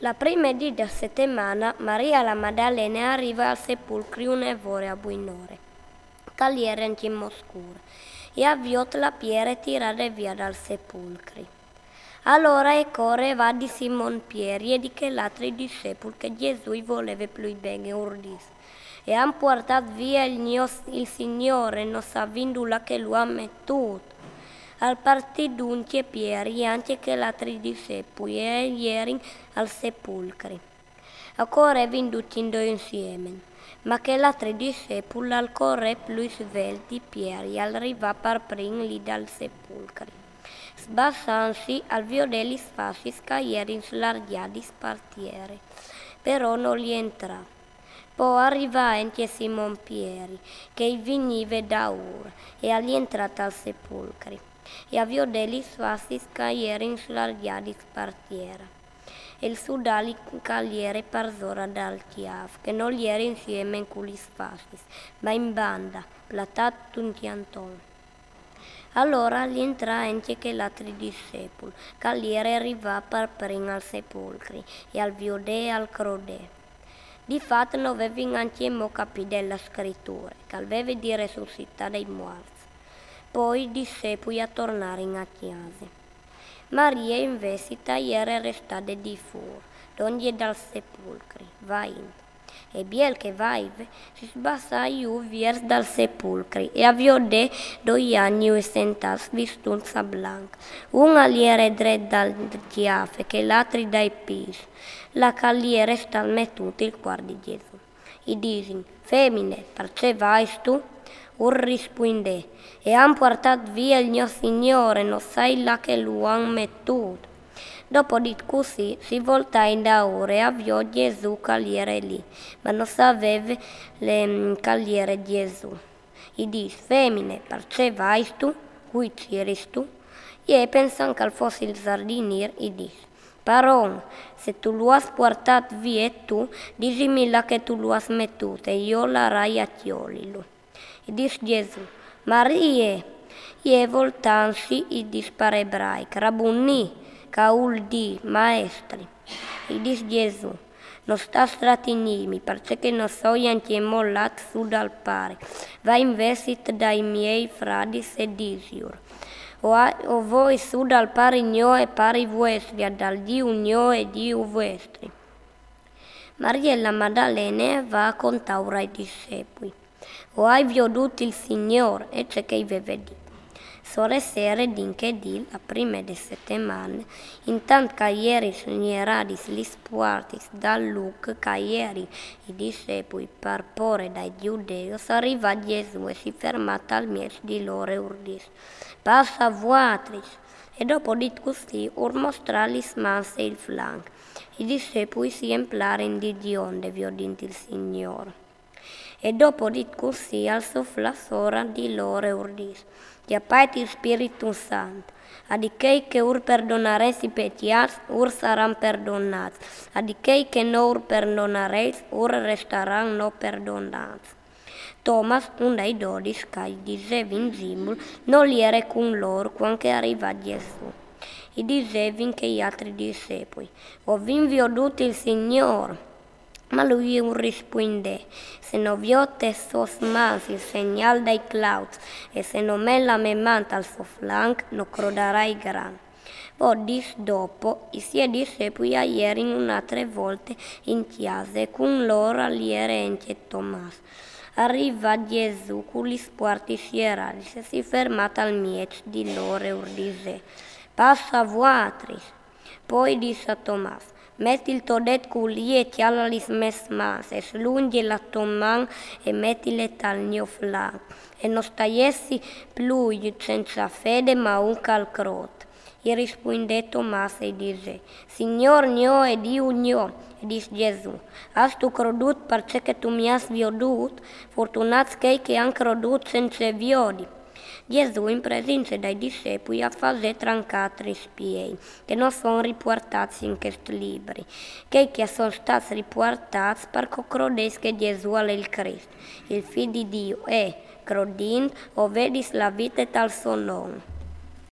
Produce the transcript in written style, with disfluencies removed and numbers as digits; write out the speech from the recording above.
La prima della settimana Maria la Maddalena arriva al sepolcro un'evore a buinore, che in oscuro, e avviò la pietra e tirare via dal sepolcro. Allora e corre va di Simon Pieri e di che l'altri discepoli che Gesù voleva più bene urdis. E han portato via il Signore, non sapendo la che lo ha mettuto. Al partidunque Pieri e anche che l'altri discepoli e ieri al sepolcro. A correvano tutti insieme, ma che l'altri discepoli al corre più svelti Pieri arriva per primo lì dal sepolcro. Sbassansi al viodelli sfasci scaglieri slargiati spartiere, però non li entra. Poi arriva anche Simon Pieri, che veniva da Ur, e agli entrata al sepolcro, e a viodelli sfasci scaglieri slargiati spartiere. E il sudali cagliere per zora dal chiaf, che non gli era insieme con gli sfasci, ma in banda, platato un tianton. Allora gli entra anche che l'altri discepoli, che gli era arrivato per prima al sepolcro, e al viodè e al crodè. Di fatto non avevano anche capito della scrittura, che aveva di resuscitare dai morti. Poi i discepoli a tornare a chiesa. Maria invece era restata di fuori, donde dal sepolcro, va in. E biel che vaive si sbassa iu viers dal sepolcro e avviò 2 anni sentas vistunza blanca. Una liere dret dal chiafe che l'altri dai pis. La calliere sta mettuta il cuor di Gesù. I disin, femmine, perché vai tu? Ur risponde, e han portato via il mio Signore, non sai là che lo han mettuto. Dopo di così si volta in da ora e avviò Gesù cagliere lì, ma non sapeva le cagliere Gesù. E disse, femmine, perché vai tu? Qui c'eri tu? E pensano che fosse il giardiniere e disse, Paron, se tu lo has portato via tu, dicimi là che tu lo has mettuto e io la rai a chiolilo. E disse Gesù, Maria, e voltansi e disse per ebraica, Rabunni, Caul di maestri. E disse Gesù, non sta stratinimi, perché non so anche mollato su dal pare. Va invece dai miei frati e disiur. O voi su dal pari gnò e pari vostri, e dal Dio gnò e Dio vostri. Maria la Maddalena va a contare ai discepoli. O hai veduto il Signore, e c'è che aveva detto. Sore sere dinché di la prima di settimana, intanto che ieri signeradis gli spuartis dal Luc, che ieri i discepoli per porre dai giudei, arriva Gesù e si fermata al mezzo di loro e urdis, passa vuatris, e dopo di così ur mostrali smanse il flanco. I discepoli si emplarono di dionde, vi udito il Signore. E dopo di così alzò la sora di loro e urdis, Chiappati Spiritu Santo, ad quei che ur perdonares i peccados, ur saran perdonati, ad quei che non ur perdonares, ur restaran no perdonati. Thomas, un dei 12, che diceva in Zimul, non li era con loro quando arriva Gesù. E diceva che gli altri discepoli, ho veduto il Signore. Ma lui risponde, se non viote sos mans il segnal dai clouds e se non me la me manta al suo flanco, non croderai gran. Poi dis dopo, i suoi discepoli ieri un'altra volta in chiesa e con loro ieri anche Tommaso. Arriva Gesù con gli spuarti sierali e si fermata al mezzo di loro e urdise, passa vuatris. Poi disse a Tommaso, metti il tuo det culie e chiala lis mes mas, e slungi la tua man e mettile tal mio flanco. E non staiessi più senza fede, ma un calcrot. E rispondè Tommaso e disse, Signor mio e Dio mio. E disse Gesù, has tu credut perché tu mi has veduto? Fortunati quei che han credut senza vedi. Gesù in presenza dei discepoli ha fatto trancare i spiei, che non sono riportati in questi libri, che sono stati riportati perché credesse che Gesù è il Cristo, il Figlio di Dio, e, credendo, o vedi la vita tal suo nome.